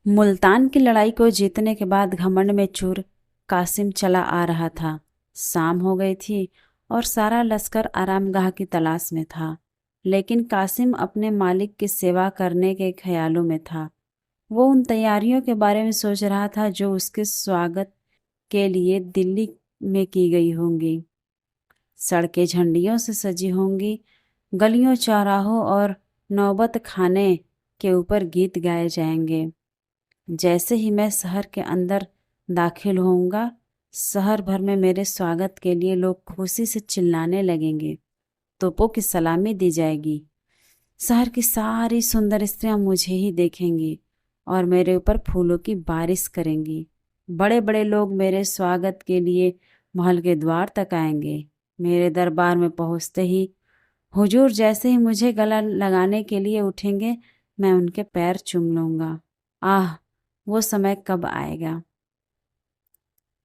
मुल्तान की लड़ाई को जीतने के बाद घमंड में चूर कासिम चला आ रहा था। शाम हो गई थी और सारा लश्कर आरामगाह की तलाश में था, लेकिन कासिम अपने मालिक की सेवा करने के ख्यालों में था। वो उन तैयारियों के बारे में सोच रहा था जो उसके स्वागत के लिए दिल्ली में की गई होंगी। सड़कें झंडियों से सजी होंगी, गलियों चौराहों और नौबत खाने के ऊपर गीत गाए जाएंगे। जैसे ही मैं शहर के अंदर दाखिल होऊंगा, शहर भर में मेरे स्वागत के लिए लोग खुशी से चिल्लाने लगेंगे, तोपों की सलामी दी जाएगी। शहर की सारी सुंदर स्त्रियां मुझे ही देखेंगी और मेरे ऊपर फूलों की बारिश करेंगी। बड़े बड़े लोग मेरे स्वागत के लिए महल के द्वार तक आएंगे। मेरे दरबार में पहुंचते ही हुजूर जैसे ही मुझे गला लगाने के लिए उठेंगे, मैं उनके पैर चूम लूंगा। आह, वो समय कब आएगा।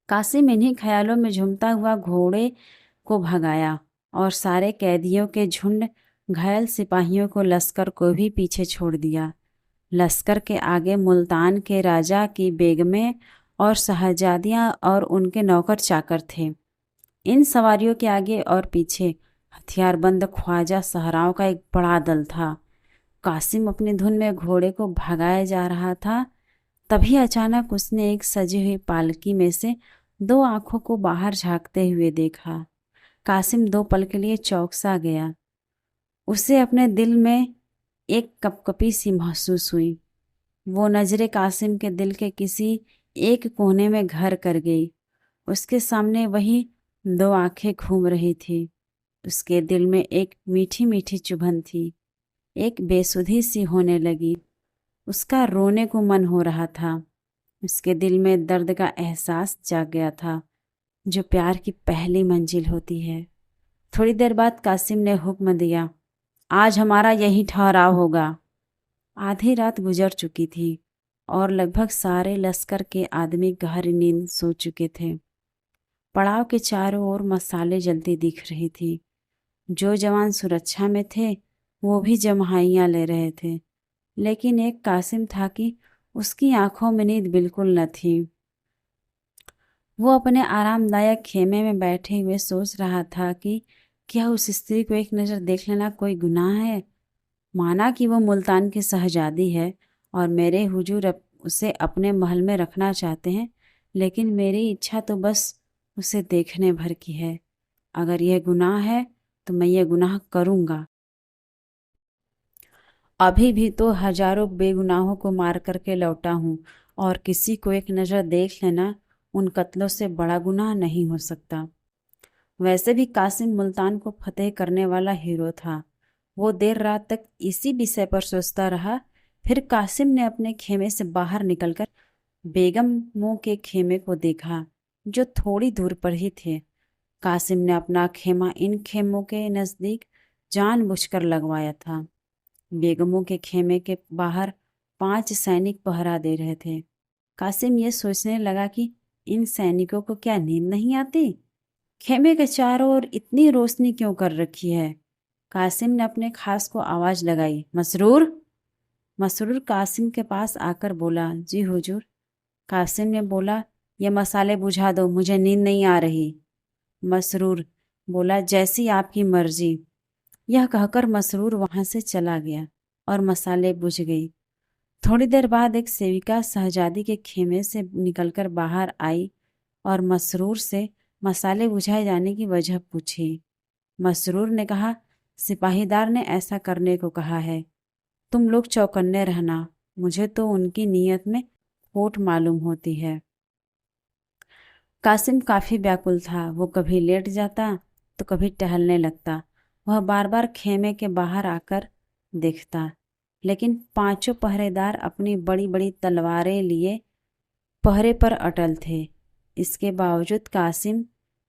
कासिम इन्हीं ख्यालों में झूमता हुआ घोड़े को भगाया और सारे कैदियों के झुंड, घायल सिपाहियों को, लश्कर को भी पीछे छोड़ दिया। लश्कर के आगे मुल्तान के राजा की बेगमें और शहजादियां और उनके नौकर चाकर थे। इन सवारियों के आगे और पीछे हथियारबंद ख्वाजा सहराओं का एक बड़ा दल था। कासिम अपनी धुन में घोड़े को भगाया जा रहा था। तभी अचानक उसने एक सजी हुई पालकी में से दो आंखों को बाहर झांकते हुए देखा। कासिम दो पल के लिए चौंक-सा गया। उसे अपने दिल में एक कपकपी सी महसूस हुई। वो नजरें कासिम के दिल के किसी एक कोने में घर कर गई। उसके सामने वही दो आंखें घूम रही थी। उसके दिल में एक मीठी मीठी चुभन थी, एक बेसुधी सी होने लगी। उसका रोने को मन हो रहा था। उसके दिल में दर्द का एहसास जाग गया था, जो प्यार की पहली मंजिल होती है। थोड़ी देर बाद कासिम ने हुक्म दिया, आज हमारा यही ठहराव होगा। आधी रात गुजर चुकी थी और लगभग सारे लश्कर के आदमी गहरी नींद सो चुके थे। पड़ाव के चारों ओर मसाले जलती दिख रही थी। जो जवान सुरक्षा में थे वो भी जम्हाइयाँ ले रहे थे, लेकिन एक कासिम था कि उसकी आंखों में नींद बिल्कुल न थी। वो अपने आरामदायक खेमे में बैठे हुए सोच रहा था कि क्या उस स्त्री को एक नज़र देख लेना कोई गुनाह है। माना कि वो मुल्तान की शहजादी है और मेरे हुजूर उसे अपने महल में रखना चाहते हैं, लेकिन मेरी इच्छा तो बस उसे देखने भर की है। अगर यह गुनाह है तो मैं ये गुनाह करूँगा। अभी भी तो हजारों बेगुनाहों को मार करके लौटा हूँ और किसी को एक नज़र देख लेना उन कत्लों से बड़ा गुनाह नहीं हो सकता। वैसे भी कासिम मुल्तान को फतेह करने वाला हीरो था। वो देर रात तक इसी विषय पर सोचता रहा। फिर कासिम ने अपने खेमे से बाहर निकलकर बेगमों के खेमे को देखा, जो थोड़ी दूर पर ही थे। कासिम ने अपना खेमा इन खेमों के नज़दीक जानबूझकर लगवाया था। बेगमों के खेमे के बाहर 5 सैनिक पहरा दे रहे थे। कासिम ये सोचने लगा कि इन सैनिकों को क्या नींद नहीं आती? खेमे के चारों ओर इतनी रोशनी क्यों कर रखी है? कासिम ने अपने खास को आवाज लगाई, मसरूर। मसरूर कासिम के पास आकर बोला, जी हुजूर। कासिम ने बोला, ये मसाले बुझा दो, मुझे नींद नहीं आ रही। मसरूर बोला, जैसी आपकी मर्जी। यह कहकर मसरूर वहां से चला गया और मसाले बुझ गई। थोड़ी देर बाद एक सेविका शहजादी के खेमे से निकलकर बाहर आई और मसरूर से मसाले बुझाए जाने की वजह पूछी। मसरूर ने कहा, सिपाहीदार ने ऐसा करने को कहा है, तुम लोग चौकन्ने रहना। मुझे तो उनकी नीयत में खोट मालूम होती है। कासिम काफी व्याकुल था। वो कभी लेट जाता तो कभी टहलने लगता। वह बार बार खेमे के बाहर आकर देखता, लेकिन पांचों पहरेदार अपनी बड़ी बड़ी तलवारें लिए पहरे पर अटल थे। इसके बावजूद कासिम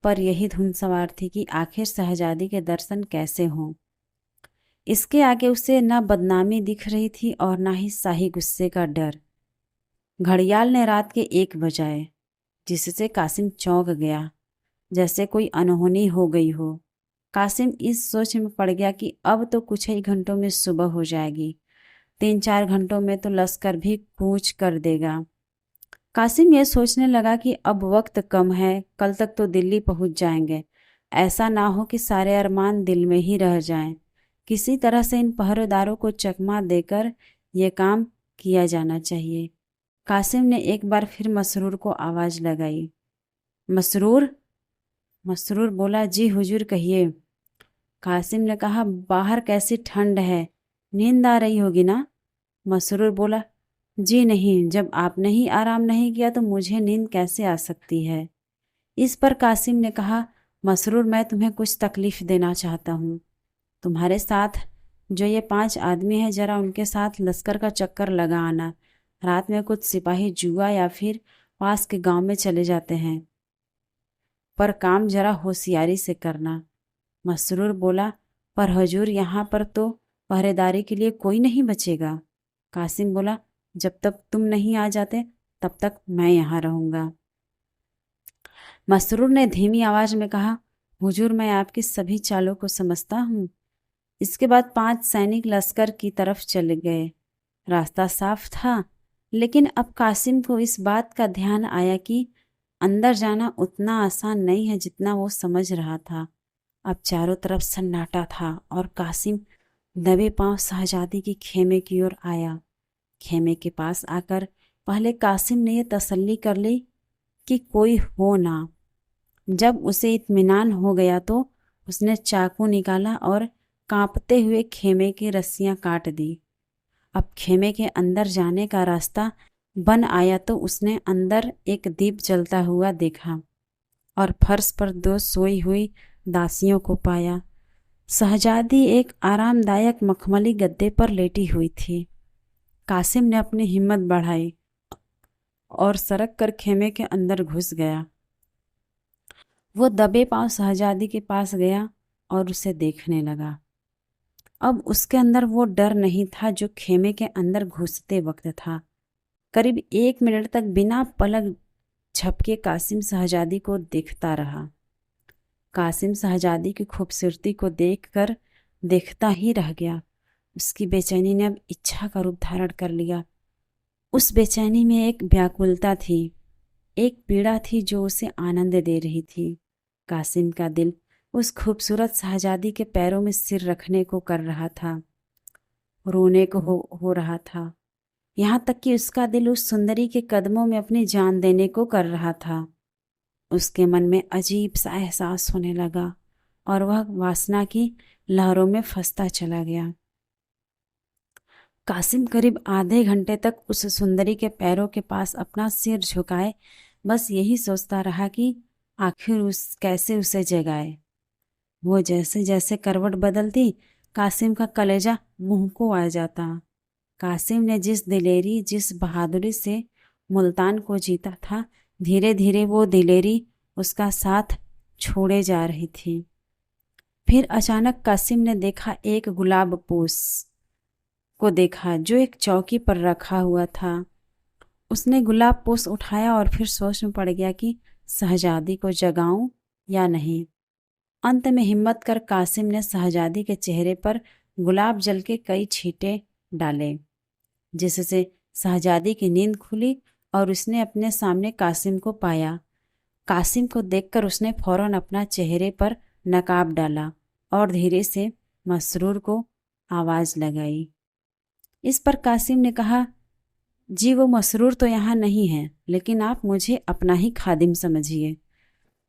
पर यही धुन सवार थी कि आखिर शहजादी के दर्शन कैसे हों। इसके आगे उसे न बदनामी दिख रही थी और न ही शाही गुस्से का डर। घड़ियाल ने रात के 1 बजाए, जिससे कासिम चौंक गया, जैसे कोई अनहोनी हो गई हो। कासिम इस सोच में पड़ गया कि अब तो कुछ ही घंटों में सुबह हो जाएगी। 3-4 घंटों में तो लश्कर भी कूच कर देगा। कासिम ये सोचने लगा कि अब वक्त कम है, कल तक तो दिल्ली पहुंच जाएंगे। ऐसा ना हो कि सारे अरमान दिल में ही रह जाएं। किसी तरह से इन पहरेदारों को चकमा देकर ये काम किया जाना चाहिए। कासिम ने एक बार फिर मसरूर को आवाज़ लगाई। मसरूर? मसरूर बोला, जी हुजूर कहिए। कासिम ने कहा, बाहर कैसी ठंड है, नींद आ रही होगी ना? मसरूर बोला, जी नहीं, जब आपने ही आराम नहीं किया तो मुझे नींद कैसे आ सकती है। इस पर कासिम ने कहा, मसरूर मैं तुम्हें कुछ तकलीफ़ देना चाहता हूँ। तुम्हारे साथ जो ये 5 आदमी हैं, ज़रा उनके साथ लश्कर का चक्कर लगा आना। रात में कुछ सिपाही जुआ या फिर पास के गांव में चले जाते हैं, पर काम ज़रा होशियारी से करना। मसरूर बोला, पर हजूर यहाँ पर तो पहरेदारी के लिए कोई नहीं बचेगा। कासिम बोला, जब तक तुम नहीं आ जाते तब तक मैं यहाँ रहूँगा। मसरूर ने धीमी आवाज़ में कहा, हुजूर मैं आपकी सभी चालों को समझता हूँ। इसके बाद 5 सैनिक लश्कर की तरफ चले गए। रास्ता साफ था, लेकिन अब कासिम को इस बात का ध्यान आया कि अंदर जाना उतना आसान नहीं है जितना वो समझ रहा था। अब चारों तरफ सन्नाटा था और कासिम दबे पांव शहजादी की खेमे की ओर आया। खेमे के पास आकर पहले कासिम ने यह तसल्ली कर ली कि कोई हो ना। जब उसे इत्मीनान हो गया तो उसने चाकू निकाला और कांपते हुए खेमे की रस्सियां काट दी। अब खेमे के अंदर जाने का रास्ता बन आया तो उसने अंदर एक दीप जलता हुआ देखा और फर्श पर 2 सोई हुई दासियों को पाया। शहजादी एक आरामदायक मखमली गद्दे पर लेटी हुई थी। कासिम ने अपनी हिम्मत बढ़ाई और सरक कर खेमे के अंदर घुस गया। वो दबे पांव शहजादी के पास गया और उसे देखने लगा। अब उसके अंदर वो डर नहीं था जो खेमे के अंदर घुसते वक्त था। करीब 1 मिनट तक बिना पलक झपके कासिम शहजादी को देखता रहा। कासिम शहजादी की खूबसूरती को देखकर देखता ही रह गया। उसकी बेचैनी ने अब इच्छा का रूप धारण कर लिया। उस बेचैनी में एक व्याकुलता थी, एक पीड़ा थी जो उसे आनंद दे रही थी। कासिम का दिल उस खूबसूरत शहजादी के पैरों में सिर रखने को कर रहा था, रोने को हो रहा था। यहाँ तक कि उसका दिल उस सुंदरी के कदमों में अपनी जान देने को कर रहा था। उसके मन में अजीब सा एहसास होने लगा और वह वासना की लहरों में फंसता चला गया। कासिम करीब आधे घंटे तक उस सुंदरी के पैरों के पास अपना सिर झुकाए बस यही सोचता रहा कि आखिर कैसे उसे जगाए। वो जैसे जैसे करवट बदलती कासिम का कलेजा मुंह को आ जाता। कासिम ने जिस दिलेरी, जिस बहादुरी से मुल्तान को जीता था, धीरे धीरे वो दिलेरी उसका साथ छोड़े जा रही थी। फिर अचानक कासिम ने देखा, एक गुलाब पोस को देखा जो एक चौकी पर रखा हुआ था। उसने गुलाब पोस उठाया और फिर सोच में पड़ गया कि शहजादी को जगाऊं या नहीं। अंत में हिम्मत कर कासिम ने शहजादी के चेहरे पर गुलाब जल के कई छींटे डाले, जिससे शहजादी की नींद खुली और उसने अपने सामने कासिम को पाया। कासिम को देखकर उसने फौरन अपना चेहरे पर नकाब डाला और धीरे से मसरूर को आवाज़ लगाई। इस पर कासिम ने कहा, जी वो मसरूर तो यहाँ नहीं है, लेकिन आप मुझे अपना ही खादिम समझिए।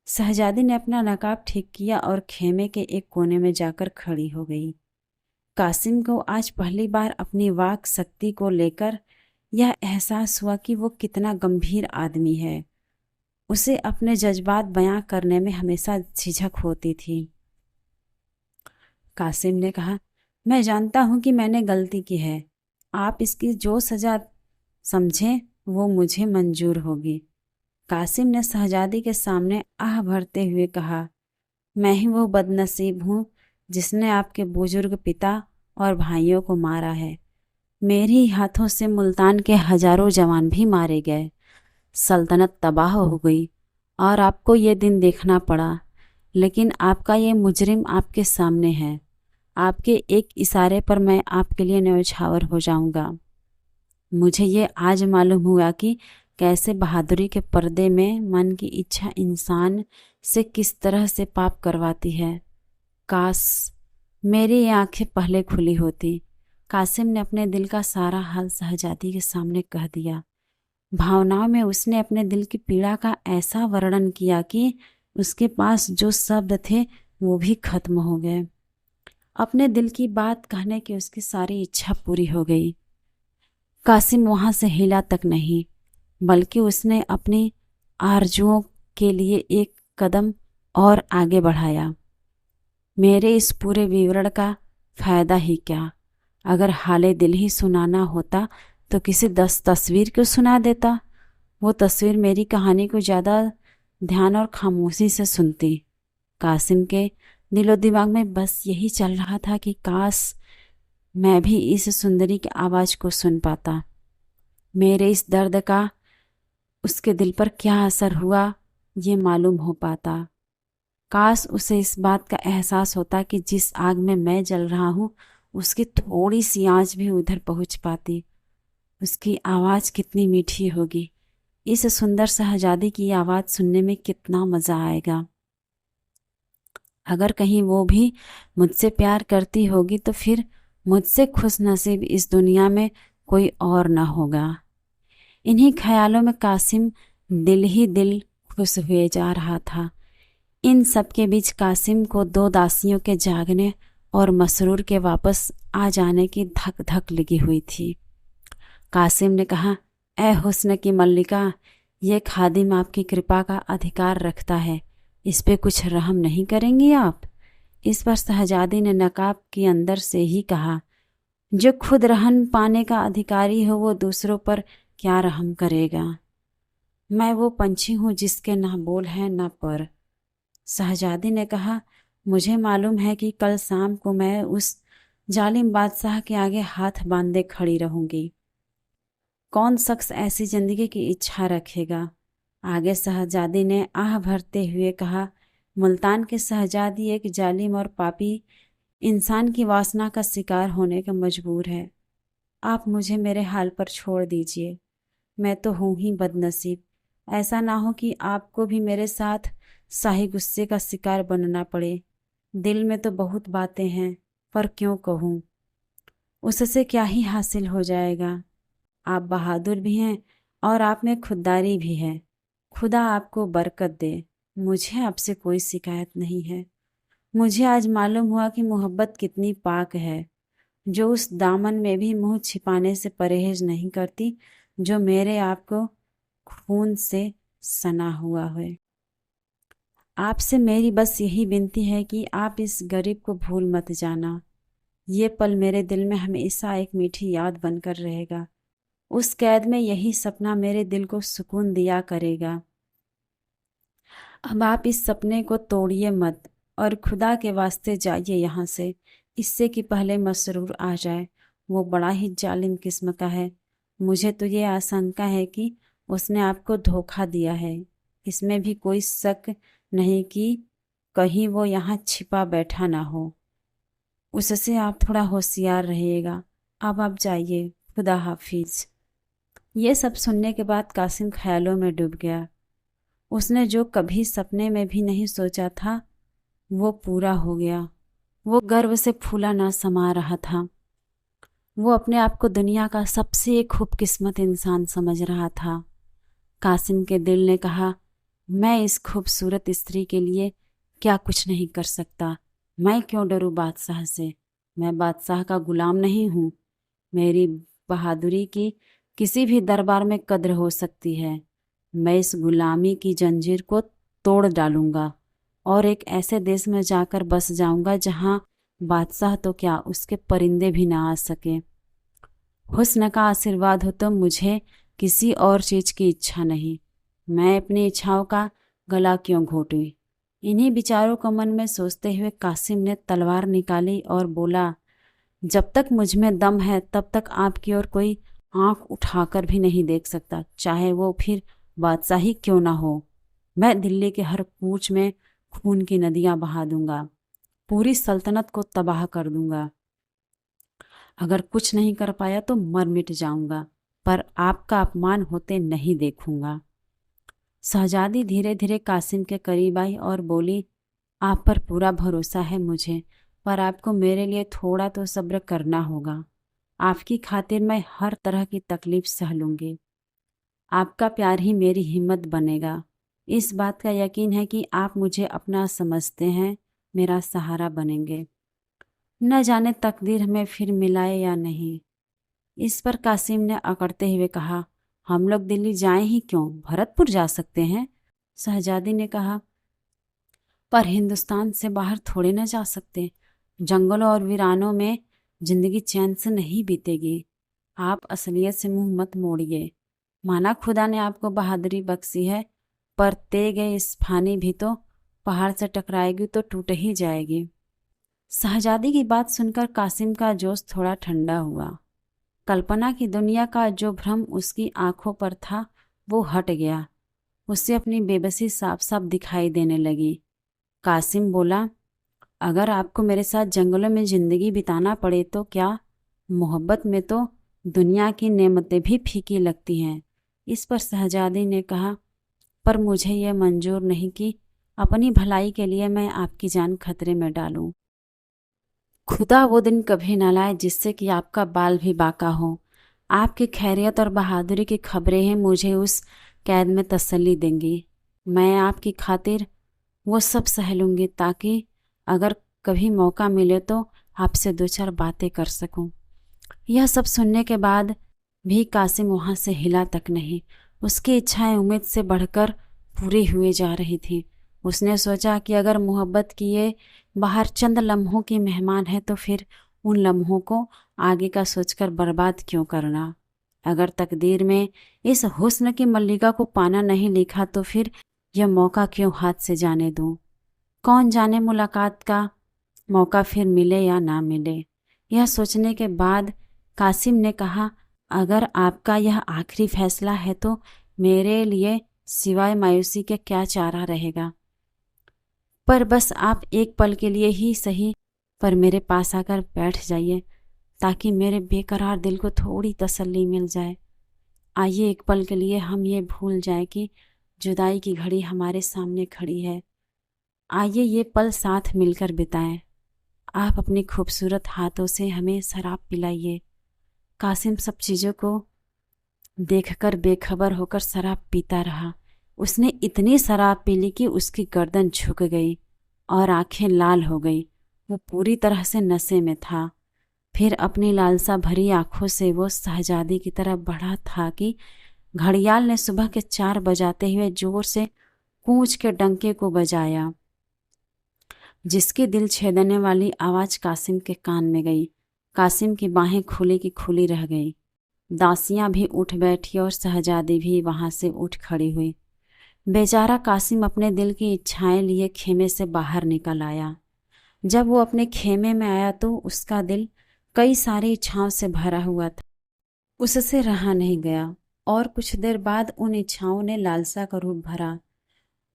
शहजादी ने अपना नकाब ठीक किया और खेमे के एक कोने में जाकर खड़ी हो गई। कासिम को आज पहली बार अपनी वाक शक्ति को लेकर यह एहसास हुआ कि वो कितना गंभीर आदमी है। उसे अपने जज्बात बयां करने में हमेशा झिझक होती थी। कासिम ने कहा, मैं जानता हूं कि मैंने गलती की है। आप इसकी जो सज़ा समझें वो मुझे मंजूर होगी। कासिम ने शहजादी के सामने आह भरते हुए कहा, मैं ही वो बदनसीब हूँ जिसने आपके बुजुर्ग पिता और भाइयों को मारा है। मेरी हाथों से मुल्तान के हजारों जवान भी मारे गए, सल्तनत तबाह हो गई और आपको ये दिन देखना पड़ा। लेकिन आपका ये मुजरिम आपके सामने है। आपके एक इशारे पर मैं आपके लिए न्यौछावर हो जाऊंगा। मुझे ये आज मालूम हुआ कि कैसे बहादुरी के पर्दे में मन की इच्छा इंसान से किस तरह से पाप करवाती है। काश मेरी ये आंखें पहले खुली होती। कासिम ने अपने दिल का सारा हाल शहजादी के सामने कह दिया। भावनाओं में उसने अपने दिल की पीड़ा का ऐसा वर्णन किया कि उसके पास जो शब्द थे वो भी खत्म हो गए। अपने दिल की बात कहने की उसकी सारी इच्छा पूरी हो गई। कासिम वहां से हिला तक नहीं, बल्कि उसने अपनी आरजुओं के लिए एक कदम और आगे बढ़ाया। मेरे इस पूरे विवरण का फायदा ही क्या? अगर हाले दिल ही सुनाना होता तो किसी 10 तस्वीर को सुना देता। वो तस्वीर मेरी कहानी को ज़्यादा ध्यान और खामोशी से सुनती। कासिम के दिलो दिमाग में बस यही चल रहा था कि काश मैं भी इस सुंदरी की आवाज़ को सुन पाता। मेरे इस दर्द का उसके दिल पर क्या असर हुआ ये मालूम हो पाता। काश उसे इस बात का एहसास होता कि जिस आग में मैं जल रहा हूँ उसकी थोड़ी सी आंच भी उधर पहुँच पाती। उसकी आवाज़ कितनी मीठी होगी। इस सुंदर शहजादी की आवाज़ सुनने में कितना मज़ा आएगा। अगर कहीं वो भी मुझसे प्यार करती होगी तो फिर मुझसे खुश नसीब इस दुनिया में कोई और न होगा। इन्हीं ख्यालों में कासिम दिल ही दिल खुश हुए जा रहा था। इन सब के बीच कासिम को 2 दासियों के जागने और मसरूर के वापस आ जाने की धक धक लगी हुई थी। कासिम ने कहा, ए हुस्न की मल्लिका, ये खादिम आपकी कृपा का अधिकार रखता है, इस पे कुछ रहम नहीं करेंगी आप? इस पर शहजादी ने नकाब के अंदर से ही कहा, जो खुद रहम पाने का अधिकारी हो वो दूसरों पर क्या रहम करेगा? मैं वो पंछी हूँ जिसके ना बोल है ना पर। शहजादी ने कहा, मुझे मालूम है कि कल शाम को मैं उस जालिम बादशाह के आगे हाथ बांधे खड़ी रहूंगी। कौन शख्स ऐसी जिंदगी की इच्छा रखेगा? आगे शहजादी ने आह भरते हुए कहा, मुल्तान के शहजादी एक जालिम और पापी इंसान की वासना का शिकार होने का मजबूर है। आप मुझे मेरे हाल पर छोड़ दीजिए। मैं तो हूँ ही बदनसीब। ऐसा ना हो कि आपको भी मेरे साथ शाही गुस्से का शिकार बनना पड़े। दिल में तो बहुत बातें हैं, पर क्यों कहूँ? उससे क्या ही हासिल हो जाएगा? आप बहादुर भी हैं और आप में खुददारी भी है। खुदा आपको बरकत दे। मुझे आपसे कोई शिकायत नहीं है। मुझे आज मालूम हुआ कि मोहब्बत कितनी पाक है, जो उस दामन में भी मुंह छिपाने से परहेज नहीं करती जो मेरे आपको खून से सना हुआ है। आपसे मेरी बस यही विनती है कि आप इस गरीब को भूल मत जाना। ये पल मेरे दिल में हमेशा एक मीठी याद बनकर रहेगा। उस कैद में यही सपना मेरे दिल को सुकून दिया करेगा। अब आप इस सपने को तोड़िए मत और खुदा के वास्ते जाइए यहाँ से, इससे कि पहले मसरूर आ जाए। वो बड़ा ही जालिम किस्म का है। मुझे तो ये आशंका है कि उसने आपको धोखा दिया है। इसमें भी कोई शक नहीं कि कहीं वो यहाँ छिपा बैठा ना हो। उससे आप थोड़ा होशियार रहिएगा। अब आप जाइए। खुदा हाफिज। ये सब सुनने के बाद कासिम ख्यालों में डूब गया। उसने जो कभी सपने में भी नहीं सोचा था वो पूरा हो गया। वो गर्व से फूला ना समा रहा था। वो अपने आप को दुनिया का सबसे खूबकिस्मत इंसान समझ रहा था। कासिम के दिल ने कहा, मैं इस खूबसूरत स्त्री के लिए क्या कुछ नहीं कर सकता। मैं क्यों डरूं बादशाह से? मैं बादशाह का गुलाम नहीं हूँ। मेरी बहादुरी की किसी भी दरबार में कद्र हो सकती है। मैं इस गुलामी की जंजीर को तोड़ डालूंगा और एक ऐसे देश में जाकर बस जाऊंगा जहां बादशाह तो क्या उसके परिंदे भी ना आ सके। हुस्न का आशीर्वाद हो तो मुझे किसी और चीज की इच्छा नहीं। मैं अपनी इच्छाओं का गला क्यों घोटूं? इन्हीं विचारों को मन में सोचते हुए कासिम ने तलवार निकाली और बोला, जब तक मुझ में दम है तब तक आपकी ओर कोई आंख उठाकर भी नहीं देख सकता, चाहे वो फिर बादशाही क्यों ना हो। मैं दिल्ली के हर कूच में खून की नदियां बहा दूंगा। पूरी सल्तनत को तबाह कर दूंगा। अगर कुछ नहीं कर पाया तो मर मिट जाऊंगा, पर आपका अपमान होते नहीं देखूंगा। शहजादी धीरे धीरे कासिम के करीब आई और बोली, आप पर पूरा भरोसा है मुझे, पर आपको मेरे लिए थोड़ा तो सब्र करना होगा। आपकी खातिर मैं हर तरह की तकलीफ सह लूंगी। आपका प्यार ही मेरी हिम्मत बनेगा। इस बात का यकीन है कि आप मुझे अपना समझते हैं, मेरा सहारा बनेंगे। न जाने तकदीर हमें फिर मिलाए या नहीं। इस पर कासिम ने अकड़ते हुए कहा, हम लोग दिल्ली जाएं ही क्यों, भरतपुर जा सकते हैं। शहजादी ने कहा, पर हिंदुस्तान से बाहर थोड़े न जा सकते। जंगलों और वीरानों में जिंदगी चैन से नहीं बीतेगी। आप असलियत से मुंह मत मोड़िए। माना खुदा ने आपको बहादुरी बख्शी है, पर ते गए इस फानी भी तो पहाड़ से टकराएगी तो टूट ही जाएगी। शहजादी की बात सुनकर कासिम का जोश थोड़ा ठंडा हुआ। कल्पना की दुनिया का जो भ्रम उसकी आंखों पर था वो हट गया। उसे अपनी बेबसी साफ साफ दिखाई देने लगी। कासिम बोला, अगर आपको मेरे साथ जंगलों में जिंदगी बिताना पड़े तो क्या? मोहब्बत में तो दुनिया की नेमतें भी फीकी लगती हैं। इस पर शहजादी ने कहा, पर मुझे यह मंजूर नहीं कि अपनी भलाई के लिए मैं आपकी जान खतरे में डालूं। खुदा वो दिन कभी न लाए जिससे कि आपका बाल भी बाका हो। आपकी खैरियत और बहादुरी की खबरें हैं मुझे उस कैद में तसल्ली देंगी। मैं आपकी खातिर वो सब सह लूँगी ताकि अगर कभी मौका मिले तो आपसे दो चार बातें कर सकूं। यह सब सुनने के बाद भी कासिम वहाँ से हिला तक नहीं। उसकी इच्छाएं उम्मीद से बढ़कर पूरी हुए जा रही थी। उसने सोचा कि अगर मोहब्बत किए बाहर चंद लम्हों की मेहमान है तो फिर उन लम्हों को आगे का सोचकर बर्बाद क्यों करना। अगर तकदीर में इस हुस्न की मल्लिका को पाना नहीं लिखा तो फिर यह मौका क्यों हाथ से जाने दूं। कौन जाने मुलाकात का मौका फिर मिले या ना मिले। यह सोचने के बाद कासिम ने कहा, अगर आपका यह आखिरी फैसला है तो मेरे लिए सिवाय मायूसी के क्या चारा रहेगा। पर बस आप एक पल के लिए ही सही पर मेरे पास आकर बैठ जाइए ताकि मेरे बेकरार दिल को थोड़ी तसल्ली मिल जाए। आइए एक पल के लिए हम ये भूल जाएं कि जुदाई की घड़ी हमारे सामने खड़ी है। आइए ये पल साथ मिलकर बिताएं। आप अपनी खूबसूरत हाथों से हमें शराब पिलाइए। कासिम सब चीज़ों को देखकर बेखबर होकर शराब पीता रहा। उसने इतनी शराब पी ली कि उसकी गर्दन झुक गई और आंखें लाल हो गई। वो पूरी तरह से नशे में था। फिर अपनी लालसा भरी आंखों से वो शहजादी की तरफ बढ़ा था कि घड़ियाल ने सुबह के 4 बजाते हुए जोर से कूंज के डंके को बजाया, जिसकी दिल छेदने वाली आवाज कासिम के कान में गई। कासिम की बाहें खुली की खुली रह गई। दासियां भी उठ बैठी और शहजादी भी वहां से उठ खड़ी हुई। बेचारा कासिम अपने दिल की इच्छाएं लिए खेमे से बाहर निकल आया। जब वो अपने खेमे में आया तो उसका दिल कई सारी इच्छाओं से भरा हुआ था। उससे रहा नहीं गया और कुछ देर बाद उन इच्छाओं ने लालसा का रूप भरा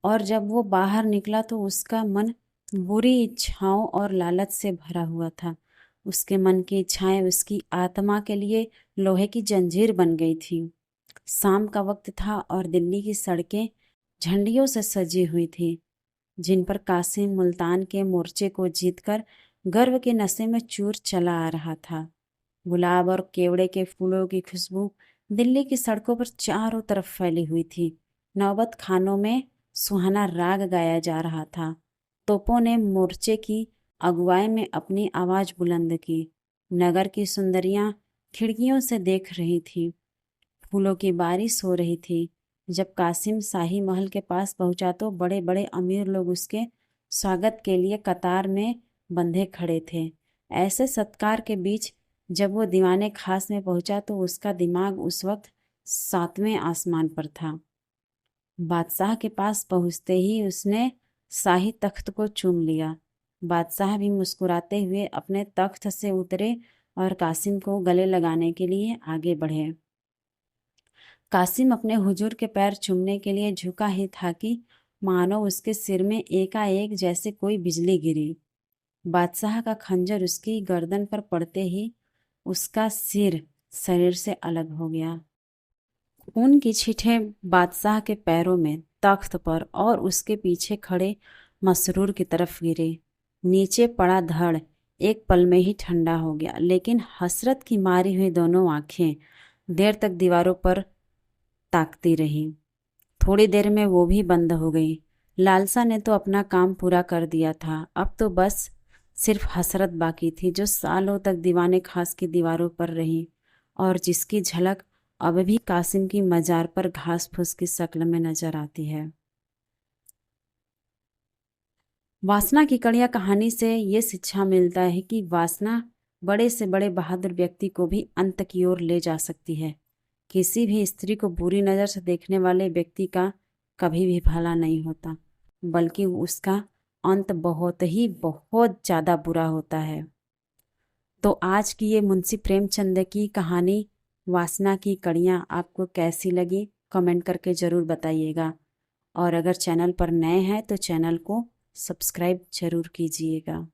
और जब वो बाहर निकला तो उसका मन बुरी इच्छाओं और लालच से भरा हुआ था। उसके मन की इच्छाएं उसकी आत्मा के लिए लोहे की जंजीर बन गई थी। शाम का वक्त था और दिल्ली की सड़कें झंडियों से सजी हुई थी, जिन पर कासिम मुल्तान के मोर्चे को जीतकर गर्व के नशे में चूर चला आ रहा था। गुलाब और केवड़े के फूलों की खुशबू दिल्ली की सड़कों पर चारों तरफ फैली हुई थी। नौबत खानों में सुहाना राग गाया जा रहा था। तोपों ने मोर्चे की अगुवाई में अपनी आवाज बुलंद की। नगर की सुंदरियां खिड़कियों से देख रही थी। फूलों की बारिश हो रही थी। जब कासिम शाही महल के पास पहुंचा तो बड़े बड़े अमीर लोग उसके स्वागत के लिए कतार में बंधे खड़े थे। ऐसे सत्कार के बीच जब वो दीवाने खास में पहुंचा तो उसका दिमाग उस वक्त 7वें आसमान पर था। बादशाह के पास पहुंचते ही उसने शाही तख्त को चूम लिया। बादशाह भी मुस्कुराते हुए अपने तख्त से उतरे और कासिम को गले लगाने के लिए आगे बढ़े। कासिम अपने हुजूर के पैर चूमने के लिए झुका ही था कि मानो उसके सिर में एकाएक जैसे कोई बिजली गिरी। बादशाह का खंजर उसकी गर्दन पर पड़ते ही उसका सिर शरीर से अलग हो गया। खून की छींटें बादशाह के पैरों में, तख्त पर और उसके पीछे खड़े मसरूर की तरफ गिरे। नीचे पड़ा धड़ एक पल में ही ठंडा हो गया, लेकिन हसरत की मारी हुई दोनों आंखें देर तक दीवारों पर ताकती रही। थोड़ी देर में वो भी बंद हो गई। लालसा ने तो अपना काम पूरा कर दिया था, अब तो बस सिर्फ हसरत बाकी थी, जो सालों तक दीवाने खास की दीवारों पर रही और जिसकी झलक अब भी कासिम की मजार पर घास फूस की शक्ल में नजर आती है। वासना की कड़िया कहानी से ये शिक्षा मिलता है कि वासना बड़े से बड़े बहादुर व्यक्ति को भी अंत की ओर ले जा सकती है। किसी भी स्त्री को बुरी नज़र से देखने वाले व्यक्ति का कभी भी भला नहीं होता, बल्कि उसका अंत बहुत ज़्यादा बुरा होता है। तो आज की ये मुंशी प्रेमचंद की कहानी वासना की कड़ियाँ आपको कैसी लगी, कमेंट करके ज़रूर बताइएगा। और अगर चैनल पर नए हैं तो चैनल को सब्सक्राइब ज़रूर कीजिएगा।